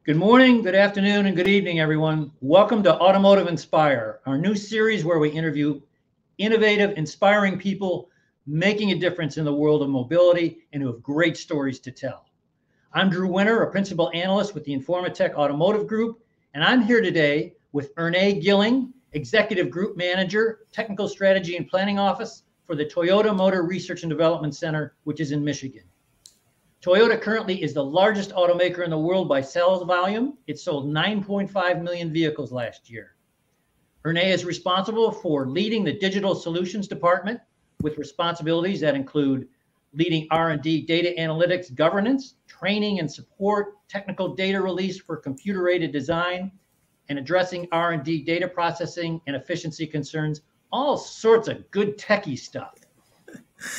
Good morning, good afternoon, and good evening, everyone. Welcome to Automotive Inspire, our new series where we interview innovative, inspiring people making a difference in the world of mobility and who have great stories to tell. I'm Drew Winter, a principal analyst with the Informatech Automotive Group, and I'm here today with Earnée Gilling, Executive Group Manager, Technical Strategy and Planning Office for the Toyota Motor Research and Development Center, which is in Michigan. Toyota currently is the largest automaker in the world by sales volume. It sold 9.5 million vehicles last year. Earnée is responsible for leading the digital solutions department with responsibilities that include leading R&D data analytics governance, training and support, technical data release for computer-aided design, and addressing R&D data processing and efficiency concerns, all sorts of good techie stuff.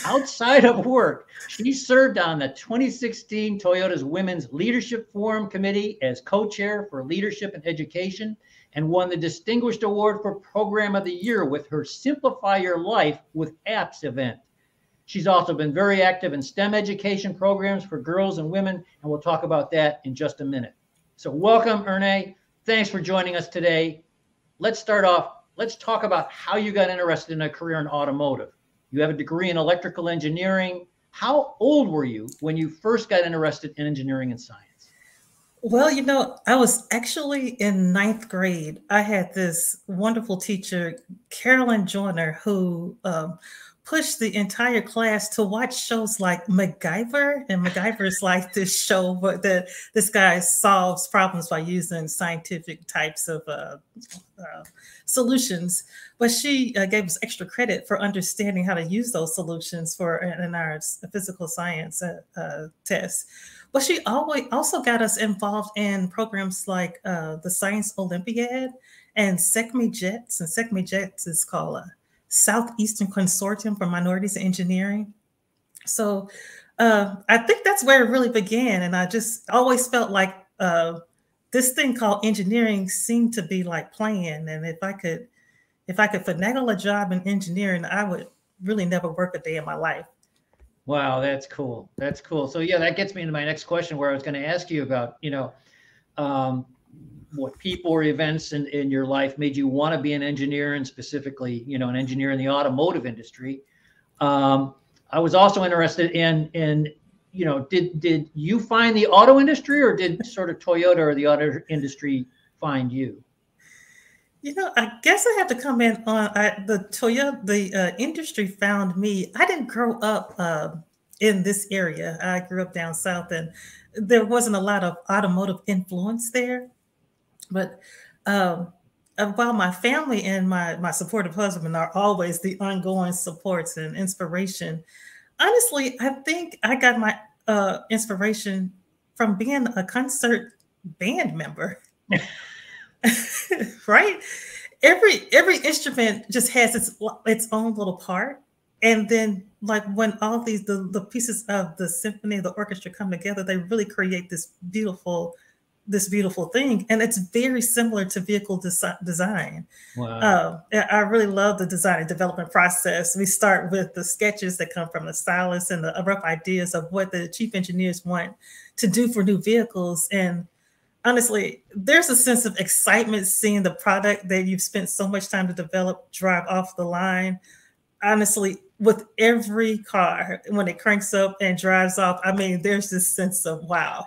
Outside of work, she served on the 2016 Toyota's Women's Leadership Forum Committee as co-chair for leadership and education and won the Distinguished Award for Program of the Year with her Simplify Your Life with Apps event. She's also been very active in STEM education programs for girls and women, and we'll talk about that in just a minute. So welcome, Earnée. Thanks for joining us today. Let's start off. Let's talk about how you got interested in a career in automotive. You have a degree in electrical engineering. How old were you when you first got interested in engineering and science? Well, I was actually in ninth grade. I had this wonderful teacher, Carolyn Joyner, who pushed the entire class to watch shows like MacGyver. And MacGyver is like this show where this guy solves problems by using scientific types of solutions. But she gave us extra credit for understanding how to use those solutions in our physical science tests. But she always also got us involved in programs like the Science Olympiad and SECME JETS. And SECME JETS is called a Southeastern Consortium for Minorities in Engineering. So I think that's where it really began. And I just always felt like this thing called engineering seemed to be like playing. And if I could finagle a job in engineering, I would really never work a day in my life. Wow, that's cool. That's cool. So yeah, that gets me into my next question, where I was going to ask you about, what people or events in your life made you want to be an engineer, and specifically, an engineer in the automotive industry. I was also interested in did you find the auto industry, or did sort of Toyota or the auto industry find you? I guess I have to comment on the Toyota. The industry found me. I didn't grow up in this area. I grew up down south, and there wasn't a lot of automotive influence there. But while my family and my supportive husband are always the ongoing supports and inspiration, honestly, I think I got my inspiration from being a concert band member. Right? Every instrument just has its own little part. And then like when all these the pieces of the symphony, the orchestra come together, they really create this beautiful thing. And it's very similar to vehicle design. Wow. I really love the design and development process. We start with the sketches that come from the stylists and the rough ideas of what the chief engineers want to do for new vehicles. And honestly, there's a sense of excitement seeing the product that you've spent so much time to develop drive off the line. Honestly, with every car, when it cranks up and drives off, I mean, there's this sense of, wow,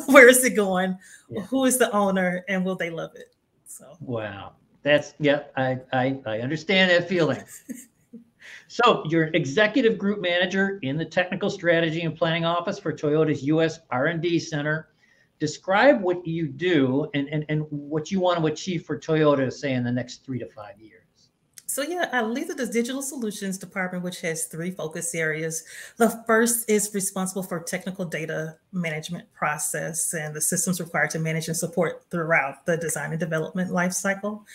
where is it going? Yeah. Who is the owner, and will they love it? So, wow, I understand that feeling. So you're executive group manager in the Technical Strategy and Planning Office for Toyota's U.S. R&D Center. Describe what you do and what you want to achieve for Toyota, say, in the next 3 to 5 years. So yeah, I lead the digital solutions department, which has 3 focus areas. The first is responsible for technical data management process and the systems required to manage and support throughout the design and development lifecycle.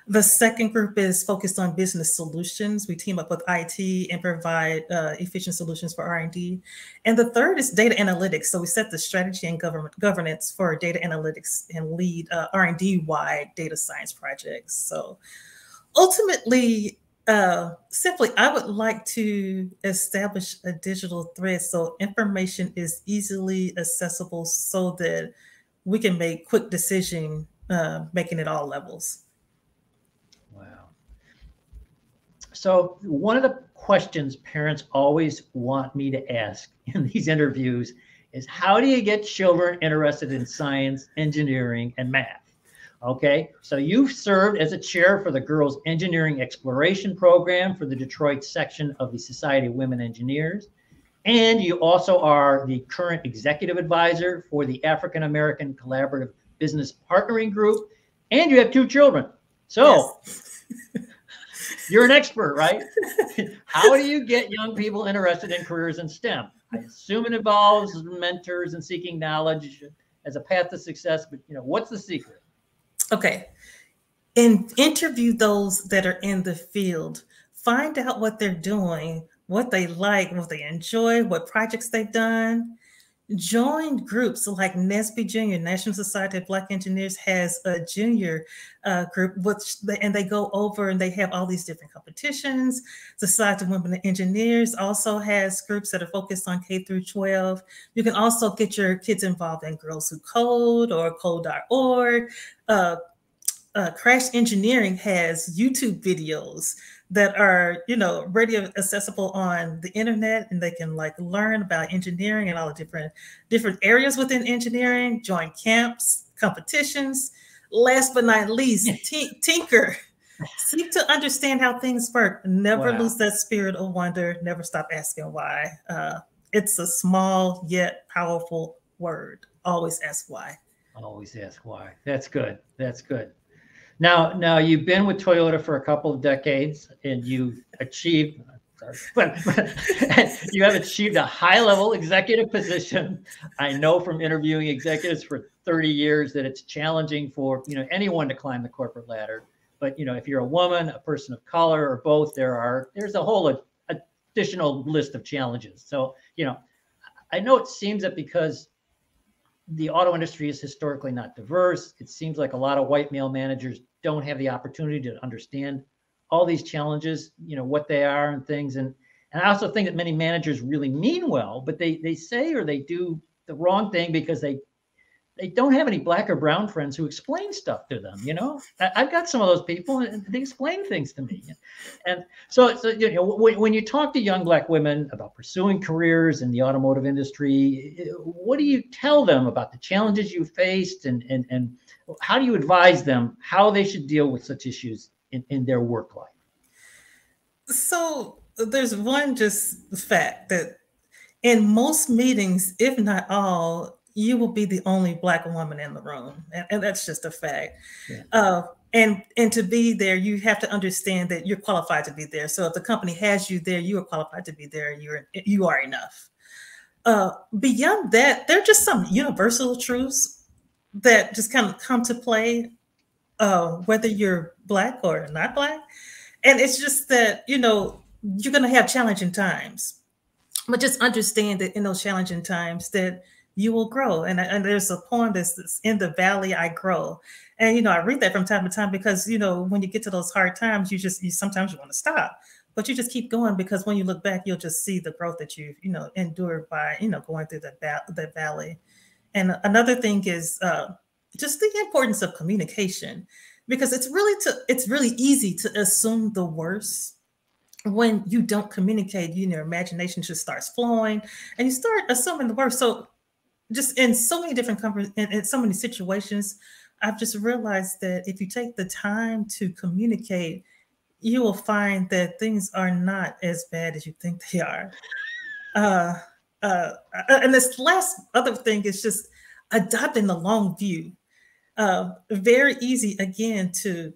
The second group is focused on business solutions. We team up with IT and provide efficient solutions for R&D. And the third is data analytics. So we set the strategy and governance for data analytics and lead R&D-wide data science projects. So ultimately, simply, I would like to establish a digital thread so information is easily accessible so that we can make quick decision making at all levels. Wow. So one of the questions parents always want me to ask in these interviews is, how do you get children interested in science, engineering, and math? Okay, so you've served as a chair for the Girls Engineering Exploration Program for the Detroit section of the Society of Women Engineers. And you also are the current executive advisor for the African American Collaborative Business Partnering Group. And you have 2 children. So yes. You're an expert, right? How do you get young people interested in careers in STEM? I assume it involves mentors and seeking knowledge as a path to success, but what's the secret? Okay. And interview those that are in the field. Find out what they're doing, what they like, what they enjoy, what projects they've done. Join groups like NSBE Junior, National Society of Black Engineers has a junior group, and they go over and they have all these different competitions. Society of Women Engineers also has groups that are focused on K through 12. You can also get your kids involved in Girls Who Code or code.org. Crash Engineering has YouTube videos that are, ready accessible on the internet, and they can learn about engineering and all the different areas within engineering, join camps, competitions. Last but not least, tinker. Seek to understand how things work. Never lose that spirit of wonder. Never stop asking why. It's a small yet powerful word. Always ask why. Always ask why. That's good. That's good. Now you've been with Toyota for a couple of decades, and you've achieved, you have achieved a high-level executive position. I know from interviewing executives for 30 years that it's challenging for anyone to climb the corporate ladder. But if you're a woman, a person of color, or both, there's a whole additional list of challenges. So I know it seems that because the auto industry is historically not diverse, it seems like a lot of white male managers don't have the opportunity to understand all these challenges, what they are and things. And I also think that many managers really mean well, but they say or they do the wrong thing because they don't have any Black or brown friends who explain stuff to them. I've got some of those people, and they explain things to me. And so when you talk to young Black women about pursuing careers in the automotive industry, what do you tell them about the challenges you faced, and how do you advise them how they should deal with such issues in their work life? So there's one just fact that in most meetings, if not all, you will be the only Black woman in the room. And that's just a fact. Yeah. And to be there, you have to understand that you're qualified to be there. So if the company has you there, you are qualified to be there. You are enough. Beyond that, there are just some universal truths that just kind of come to play, whether you're Black or not Black. And it's just that, you're going to have challenging times. But just understand that in those challenging times that you will grow. And there's a poem that's in the valley I grow. And, I read that from time to time because, when you get to those hard times, sometimes you want to stop, but you just keep going, because when you look back, you'll just see the growth that you've, endured by, going through that valley. And another thing is just the importance of communication, because it's really easy to assume the worst. When you don't communicate, your imagination just starts flowing and you start assuming the worst. So just in so many different in so many situations, I've just realized that if you take the time to communicate, you will find that things are not as bad as you think they are. And this last other thing is just adopting the long view. Very easy, again, to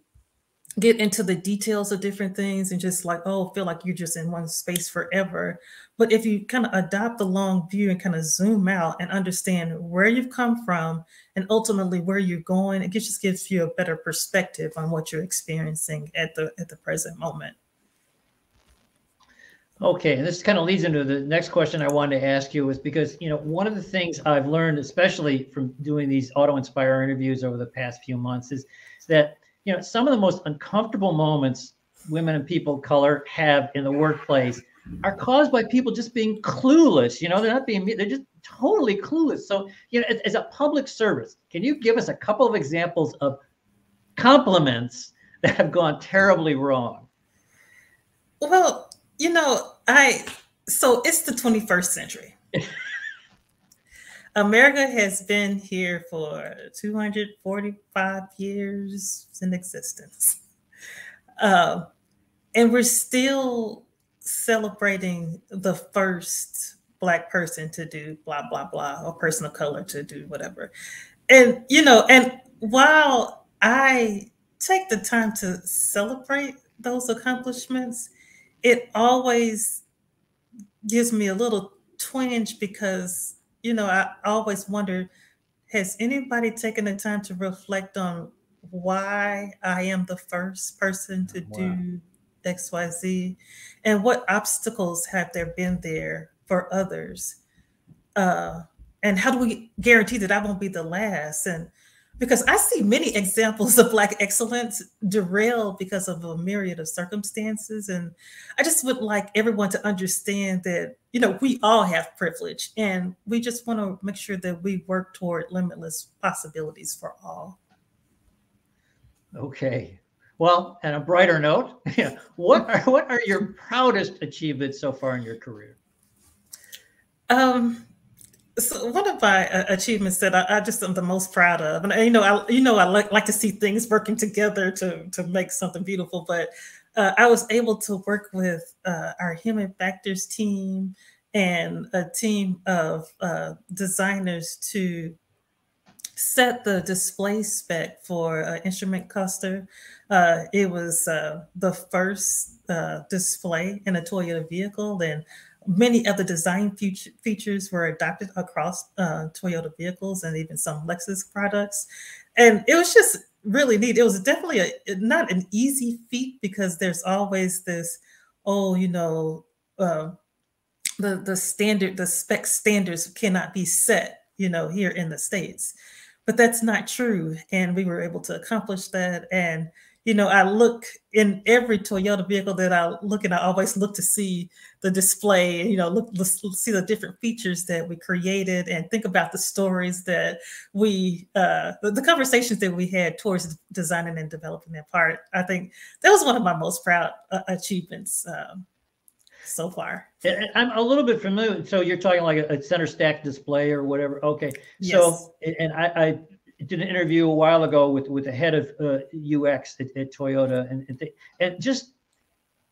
get into the details of different things and just feel like you're just in one space forever. But if you kind of adopt the long view and kind of zoom out and understand where you've come from and ultimately where you're going, it just gives you a better perspective on what you're experiencing at the present moment. Okay, and this kind of leads into the next question I wanted to ask you, is because, one of the things I've learned, especially from doing these Auto Inspire interviews over the past few months, is that some of the most uncomfortable moments women and people of color have in the workplace are caused by people just being clueless. They're just totally clueless. So, as a public service, can you give us a couple of examples of compliments that have gone terribly wrong? Well, so it's the 21st century. America has been here for 245 years in existence. And we're still celebrating the first Black person to do blah, blah, blah, or person of color to do whatever. And, and while I take the time to celebrate those accomplishments, it always gives me a little twinge because, I always wonder, has anybody taken the time to reflect on why I am the first person to do XYZ and what obstacles have there been there for others? And how do we guarantee that I won't be the last? And because I see many examples of Black excellence derailed because of a myriad of circumstances. And I just would like everyone to understand that, we all have privilege and we just want to make sure that we work toward limitless possibilities for all. Okay. Well, on a brighter note, what are your proudest achievements so far in your career? So one of my achievements that I just am the most proud of, and I like to see things working together to make something beautiful. But I was able to work with our human factors team and a team of designers to set the display spec for an instrument cluster. It was the first display in a Toyota vehicle, and many of the design features were adopted across Toyota vehicles and even some Lexus products. And it was just really neat. It was definitely not an easy feat because there's always this, the spec standards cannot be set, here in the States. But that's not true. And we were able to accomplish that. And I look in every Toyota vehicle that I look at, I always look to see the display, look see the different features that we created and think about the stories that the conversations that we had towards designing and developing that part. I think that was one of my most proud achievements so far. I'm a little bit familiar. So you're talking like a center stack display or whatever. Okay. Yes. So, and I did an interview a while ago with the head of UX at Toyota, and just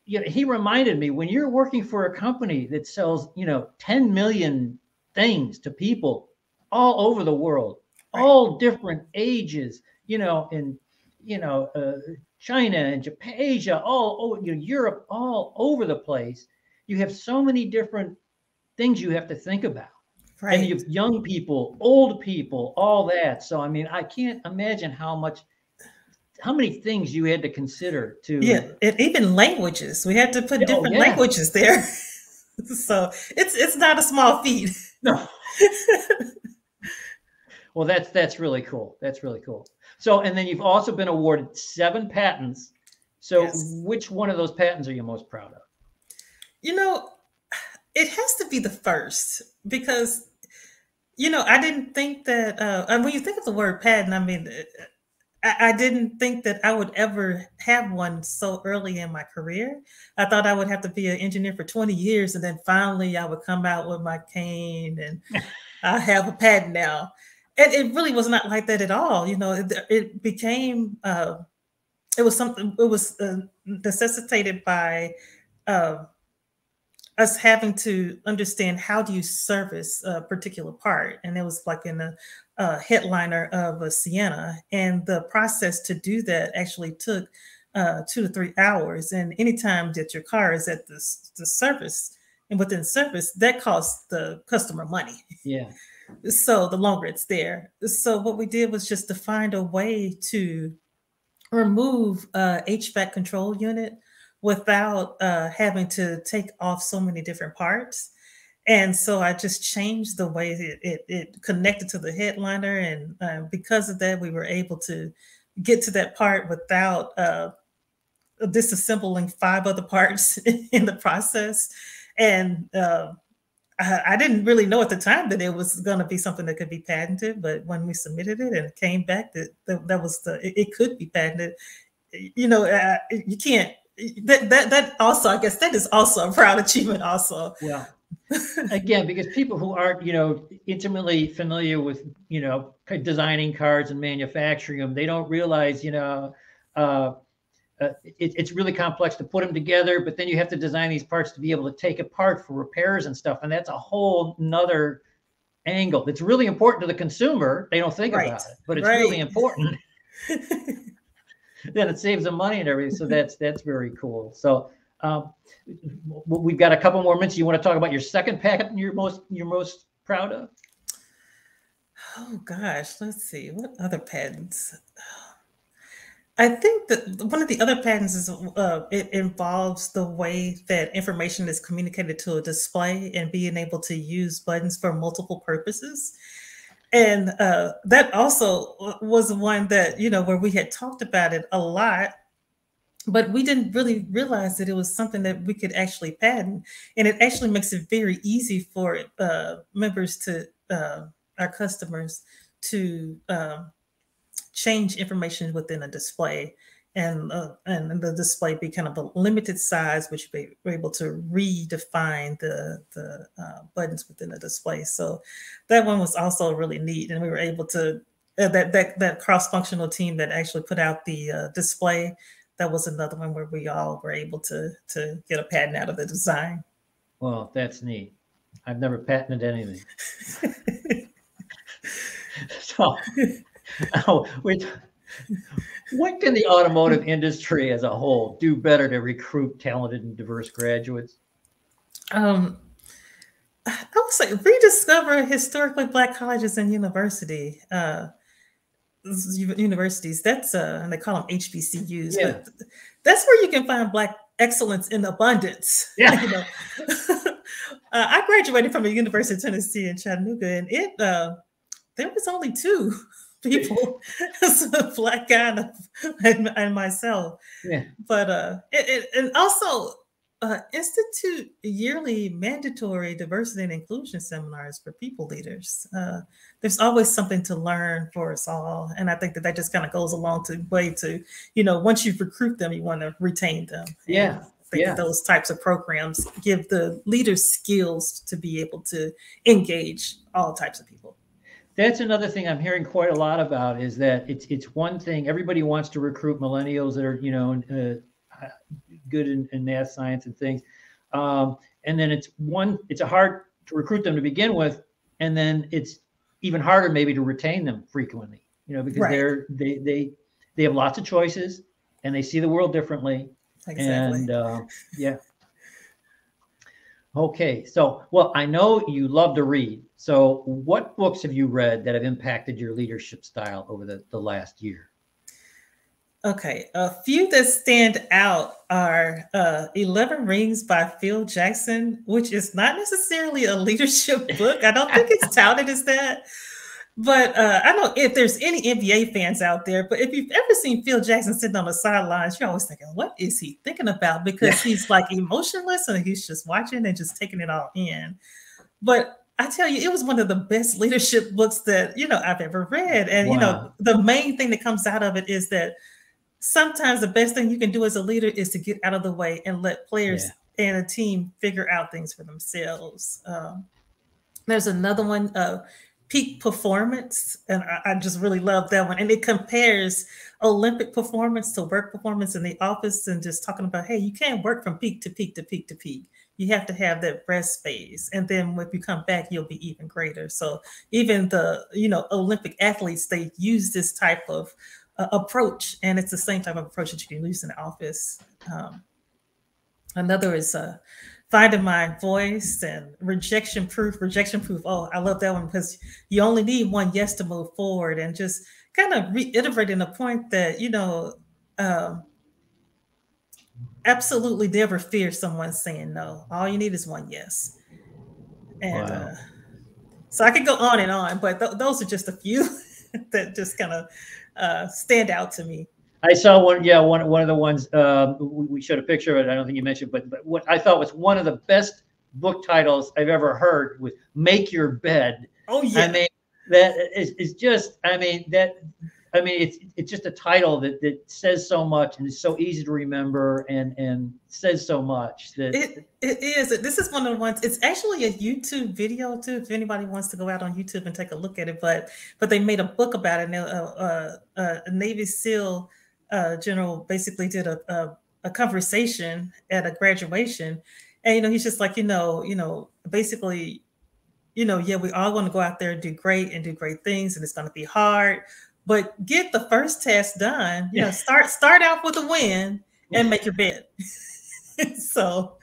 he reminded me, when you're working for a company that sells 10 million things to people all over the world, right, all different ages, in China and Japan, Asia, all over, Europe, all over the place. You have so many different things you have to think about. Right. And you have young people, old people, all that. So, I mean, I can't imagine how many things you had to consider to. Yeah, and even languages. We had to put different languages there. So it's not a small feat. No. Well, that's really cool. That's really cool. So, and then you've also been awarded 7 patents. So yes, which one of those patents are you most proud of? It has to be the first because, I didn't think that, when you think of the word patent, I mean, I didn't think that I would ever have one so early in my career. I thought I would have to be an engineer for 20 years and then finally I would come out with my cane and I have a patent now. And it really was not like that at all. It became, it was necessitated by us having to understand how do you service a particular part. And it was like in a headliner of a Sienna. And the process to do that actually took 2 to 3 hours. And anytime that your car is at the service and within service, that costs the customer money. Yeah. So the longer it's there. So what we did was just to find a way to remove HVAC control unit without having to take off so many different parts. And so I just changed the way it connected to the headliner. And because of that, we were able to get to that part without disassembling 5 other parts in the process. And I didn't really know at the time that it was going to be something that could be patented, but when we submitted it and it came back that was it could be patented. You know, you can't. That also, I guess, that is also a proud achievement. Also, well, again, because people who aren't, you know, intimately familiar with, you know, designing cars and manufacturing them, they don't realize, you know, it's really complex to put them together, but then you have to design these parts to be able to take apart for repairs and stuff. And that's a whole nother angle. It's really important to the consumer. They don't think about it, but it's really important. Then it saves them money and everything. So that's very cool. So we've got a couple more minutes. You want to talk about your second patent you're most proud of? Oh gosh, let's see. What other patents? I think that one of the other patents is it involves the way that information is communicated to a display and being able to use buttons for multiple purposes. And that also was one that, you know, where we had talked about it a lot, but we didn't really realize that it was something that we could actually patent. And it actually makes it very easy for members to, our customers, to change information within a display, and the display be kind of a limited size, which we're able to redefine the buttons within the display. So that one was also really neat, and we were able to that cross-functional team that actually put out the display. That was another one where we all were able to get a patent out of the design. Well, that's neat. I've never patented anything. So. What can the automotive industry as a whole do better to recruit talented and diverse graduates? I would say rediscover historically Black colleges and universities. That's and they call them HBCUs. Yeah. But that's where you can find Black excellence in abundance. Yeah. You know? I graduated from the University of Tennessee in Chattanooga, and there was only 2 people, a Black guy and myself. Yeah. But and also institute yearly mandatory diversity and inclusion seminars for people leaders. There's always something to learn for us all, and I think that just kind of goes a long way to, you know, once you recruit them, you want to retain them. Yeah. I think that those types of programs give the leaders skills to be able to engage all types of people. That's another thing I'm hearing quite a lot about, is that it's one thing. Everybody wants to recruit millennials that are, you know, good in math, science, and things. And then it's hard to recruit them to begin with. And then it's even harder maybe to retain them frequently, you know, because they have lots of choices and they see the world differently. Exactly. And yeah. Okay, so, well, I know you love to read. So what books have you read that have impacted your leadership style over the last year? Okay, a few that stand out are 11 Rings by Phil Jackson, which is not necessarily a leadership book. I don't think it's touted as that. But I don't know if there's any NBA fans out there, but if you've ever seen Phil Jackson sitting on the sidelines, you're always thinking, what is he thinking about? Because he's like emotionless and he's just watching and just taking it all in. But I tell you, it was one of the best leadership books that, you know, I've ever read. And, you know, the main thing that comes out of it is that sometimes the best thing you can do as a leader is to get out of the way and let players and a team figure out things for themselves. There's another one, Peak Performance, and I just really love that one. And it compares Olympic performance to work performance in the office, and just talking about, hey, you can't work from peak to peak to peak to peak. You have to have that rest phase, and then when you come back, you'll be even greater. So even the, you know, Olympic athletes, they use this type of approach, and it's the same type of approach that you can use in the office. Another is Finding My Voice and Rejection Proof. Oh, I love that one, because you only need one yes to move forward, and just kind of reiterating the point that, you know, absolutely never fear someone saying no. All you need is one yes. And so I could go on and on, but those are just a few that just kind of stand out to me. I saw one, one of the ones we showed a picture of it. I don't think you mentioned, but what I thought was one of the best book titles I've ever heard with "Make Your Bed." Oh yeah. I mean, that is just. It's just a title that says so much and is so easy to remember and says so much. That it is. This is one of the ones. It's actually a YouTube video too. If anybody wants to go out on YouTube and take a look at it, but they made a book about it. And a Navy SEAL general basically did a conversation at a graduation, and he's just like basically yeah, we're all going to go out there and do great things, and it's going to be hard. But get the first task done. Start out with a win and make your bed. So,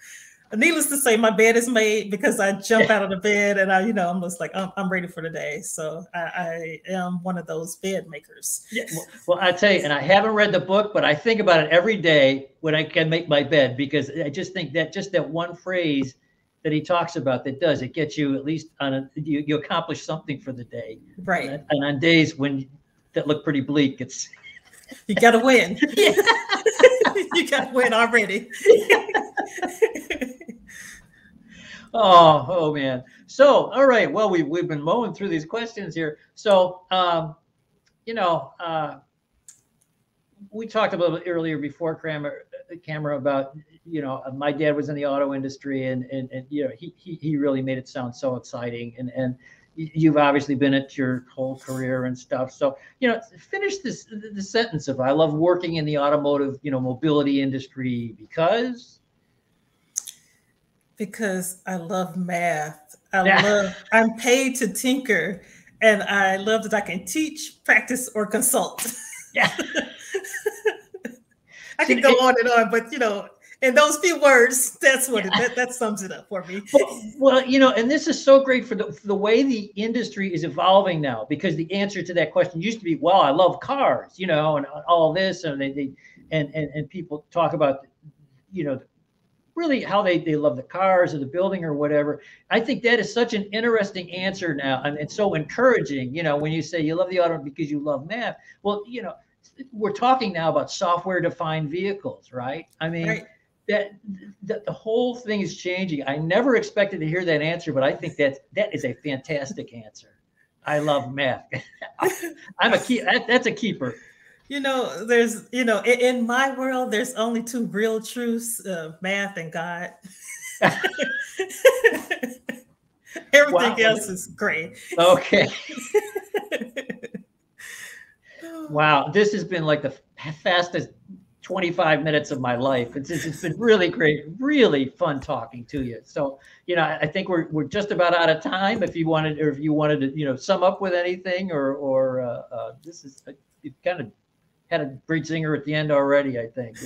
needless to say, my bed is made because I jump out of the bed and I'm just like I'm ready for the day. So I am one of those bed makers. Yeah. Well, I tell you, and I haven't read the book, but I think about it every day when I can make my bed, because I just think that just that one phrase that he talks about it gets you at least you accomplish something for the day. Right. And on days when that look pretty bleak, you got to win. You got to win already. Oh man. So, all right. Well, we've been mowing through these questions here. So, we talked a little bit earlier before camera about, my dad was in the auto industry and he really made it sound so exciting, and you've obviously been at your whole career and stuff. So, finish the sentence of, I love working in the automotive, mobility industry because I love math. I'm paid to tinker, and I love that I can teach, practice, or consult. Yeah. I can go on and on, but in those few words, that's what that sums it up for me. Well, and this is so great for the way the industry is evolving now, because the answer to that question used to be, well, I love cars, and all this, and and people talk about, really how they love the cars or the building or whatever. I think that is such an interesting answer now, and it's so encouraging, when you say you love the auto because you love math. Well, we're talking now about software-defined vehicles, right? I mean, right. That the whole thing is changing. I never expected to hear that answer, but I think that is a fantastic answer. I love math. That's a keeper. There's, in my world, there's only two real truths: math and God. Everything else is great. Okay. Wow, this has been like the fastest 25 minutes of my life. It's been really great, really fun talking to you. So, I think we're just about out of time. If you wanted to, sum up with anything, or this is you've kind of had a great zinger at the end already, I think.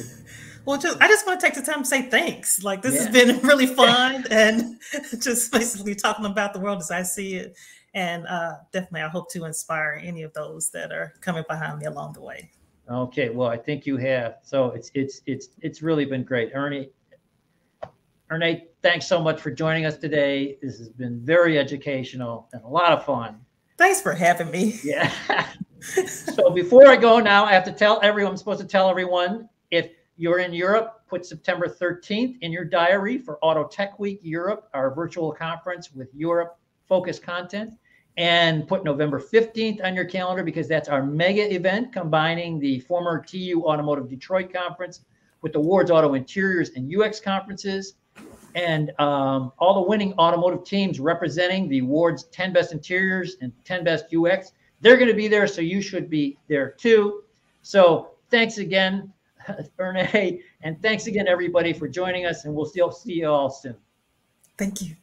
Well, I just want to take the time to say thanks. Like, this has been really fun, and just basically talking about the world as I see it. And definitely, I hope to inspire any of those that are coming behind me along the way. Okay, well, I think you have. So it's really been great, Earnée, thanks so much for joining us today. This has been very educational and a lot of fun. Thanks for having me. Yeah. So before I go now, I have to tell everyone, I'm supposed to tell everyone, if you're in Europe, put September 13th in your diary for Auto Tech Week Europe, our virtual conference with Europe focused content, and put November 15th on your calendar, because that's our mega event combining the former TU Automotive Detroit conference with the Ward's Auto Interiors and UX conferences, and all the winning automotive teams representing the Ward's 10 Best Interiors and 10 Best UX. They're going to be there, so you should be there too. So thanks again, Earnée, and thanks again, everybody, for joining us, and we'll still see you all soon. Thank you.